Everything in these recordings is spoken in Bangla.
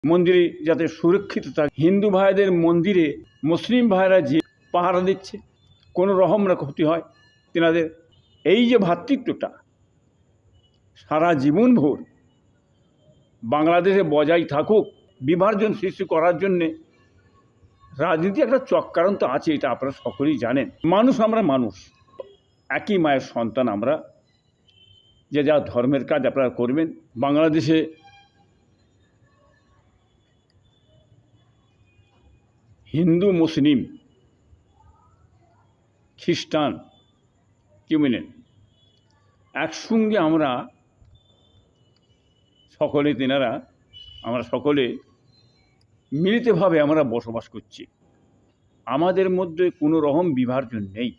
মন্দিরে যাতে সুরক্ষিত থাকে। হিন্দু ভাইদের মন্দিরে মুসলিম ভাইরা যে পাহারা দিচ্ছে, কোনো রকম না ক্ষতি হয় তেনাদের। এই যে ভ্রাতৃত্বটা সারা জীবন ভোর বাংলাদেশে বজায় থাকুক, বিভাজন সৃষ্টি করার জন্যে রাজনীতি একটা চক্রান্ত আছে, এটা আপনারা সকলেই জানেন। মানুষ, আমরা মানুষ, একই মায়ের সন্তান আমরা। যে যা ধর্মের কাজ আপনারা করবেন। বাংলাদেশে হিন্দু, মুসলিম, খ্রিস্টান, কিউমিনেন একসঙ্গে আমরা সকলে, তেনারা আমরা সকলে মিলিতভাবে আমরা বসবাস করছি। আমাদের মধ্যে কোনো রকম বিভাজন নেই।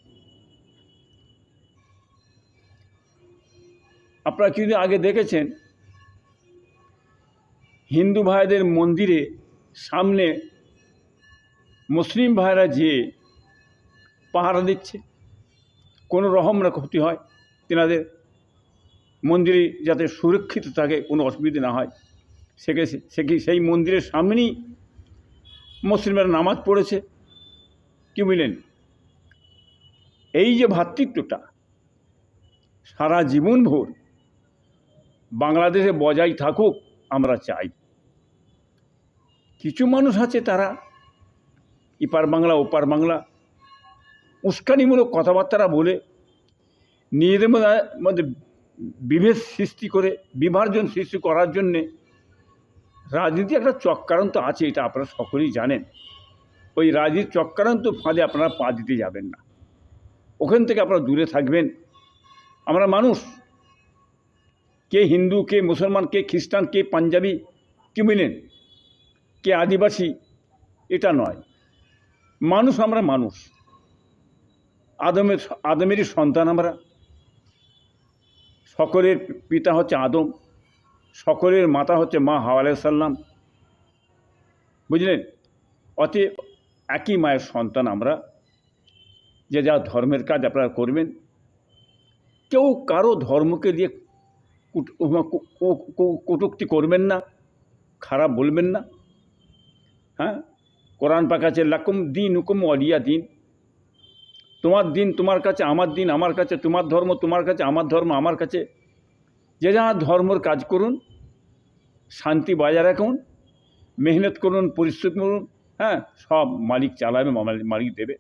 আপনারা কিছুদিন আগে দেখেছেন হিন্দু ভাইদের মন্দিরে সামনে মুসলিম ভাইরা যে পাহারা দিচ্ছে, কোনো রকম না ক্ষতি হয় তেনাদের। মন্দিরে যাতে সুরক্ষিত থাকে, কোনো অসুবিধা না হয়, সেই মন্দিরের সামনেই মুসলিমরা নামাজ পড়েছে। কি বুঝলেন? এই যে ভ্রাতৃত্বটা সারা জীবন ভোর বাংলাদেশে বজায় থাকুক আমরা চাই। কিছু মানুষ আছে তারা এপার বাংলা ওপার বাংলা উস্কানিমূলক কথাবার্তা বলে নিজেদের মধ্যে বিভেদ সৃষ্টি করে, বিভাজন সৃষ্টি করার জন্যে রাজনীতি একটা চক্রান্ত আছে, এটা আপনারা সকলেই জানেন। ওই রাজনীতির চক্রান্ত ফাঁদে আপনারা পা দিতে যাবেন না, ওখান থেকে আপনারা দূরে থাকবেন। আমরা মানুষ, কে হিন্দু, কে মুসলমান, কে খ্রিস্টান, কে পাঞ্জাবি, কি বুঝলেন, কে আদিবাসী, এটা নয়। মানুষ, আমরা মানুষ, আদমেরই সন্তান আমরা। সকলের পিতা হচ্ছে আদম, সকলের মাতা হচ্ছে মা হাওয়া আলাইহিস সালাম, বুঝলেন? অতএব একই মায়ের সন্তান আমরা। যে যা ধর্মের কাজ আপনারা করবেন। কেউ কারো ধর্মকে দিয়ে কটূক্তি করবেন না, খারাপ বলবেন না। হ্যাঁ, কোরআন পাক আছে লাকুম দীনুকুম ওয়ালিয়া দিন, তোমার দিন তোমার কাছে, আমার দিন আমার কাছে, তোমার ধর্ম তোমার কাছে, আমার ধর্ম আমার কাছে। যে যা ধর্মের কাজ করুন, শান্তি বজায় রাখুন, মেহনত করুন, পরিশ্রম করুন। হ্যাঁ, সব মালিক চালাবে, মালিক দেবে।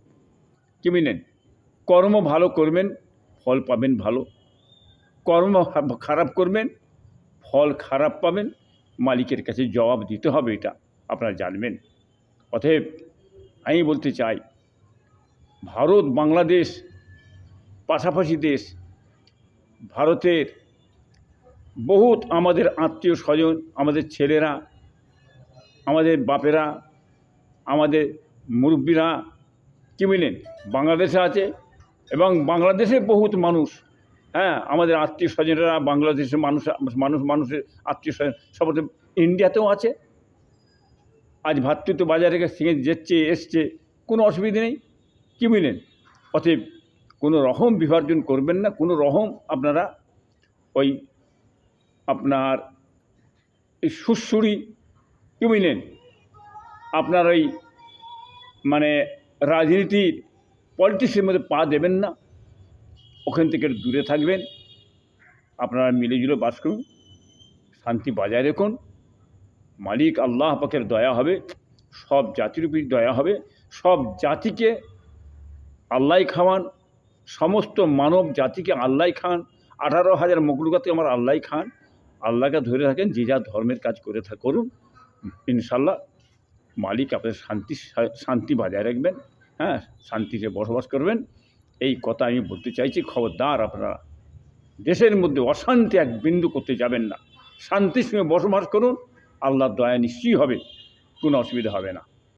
কি বুঝলেন? কর্ম ভালো করবেন, ফল পাবেন ভালো। কর্ম খারাপ করবেন, ফল খারাপ পাবেন, মালিকের কাছে জবাব দিতে হবে, এটা আপনারা জানবেন। অতএব আমি বলতে চাই, ভারত বাংলাদেশ পাশাপাশি দেশ। ভারতের বহুত আমাদের আত্মীয় স্বজন, আমাদের ছেলেরা, আমাদের বাপেরা, আমাদের মুরব্বীরা, কি বুঝলেন, বাংলাদেশে আছে। এবং বাংলাদেশে বহুত মানুষ, হ্যাঁ, আমাদের আত্মীয় স্বজনেরা বাংলাদেশের মানুষের আত্মীয় স্বজন সব ইন্ডিয়াতেও আছে। আজ ভ্রাতৃত্ব বাজারে যেচ্ছে এসছে, কোনো অসুবিধা নেই। কি বুঝলেন? অতএব কোনো রকম বিভাজন করবেন না, কোনো রকম আপনারা ওই আপনার এই সুরসুরি, কি বুঝলেন, আপনার ওই মানে রাজনীতির পলিটিক্সের মধ্যে পা দেবেন না, ওখান থেকে দূরে থাকবেন। আপনারা মিলেজুলে বাস করুন, শান্তি বজায় রাখুন। মালিক আল্লাহ পাকের দয়া হবে, সব জাতির উপর দয়া হবে। সব জাতিকে আল্লাহ খাওয়ান, সমস্ত মানব জাতিকে আল্লাহ খান। 18,000 মখলুকাতে আমার আল্লাহ খান। আল্লাহকে ধরে থাকেন, যে যা ধর্মের কাজ করে করুন, ইনশাল্লাহ মালিক আপনাদের শান্তি বজায় রাখবেন। হ্যাঁ, শান্তিতে বসবাস করবেন, এই কথা আমি বলতে চাইছি। খবরদার আপনারা দেশের মধ্যে অশান্তি এক বিন্দু করতে যাবেন না। শান্তির সঙ্গে বসবাস করুন, আল্লাহর দয়া নিশ্চয়ই হবে, কোনো অসুবিধা হবে না।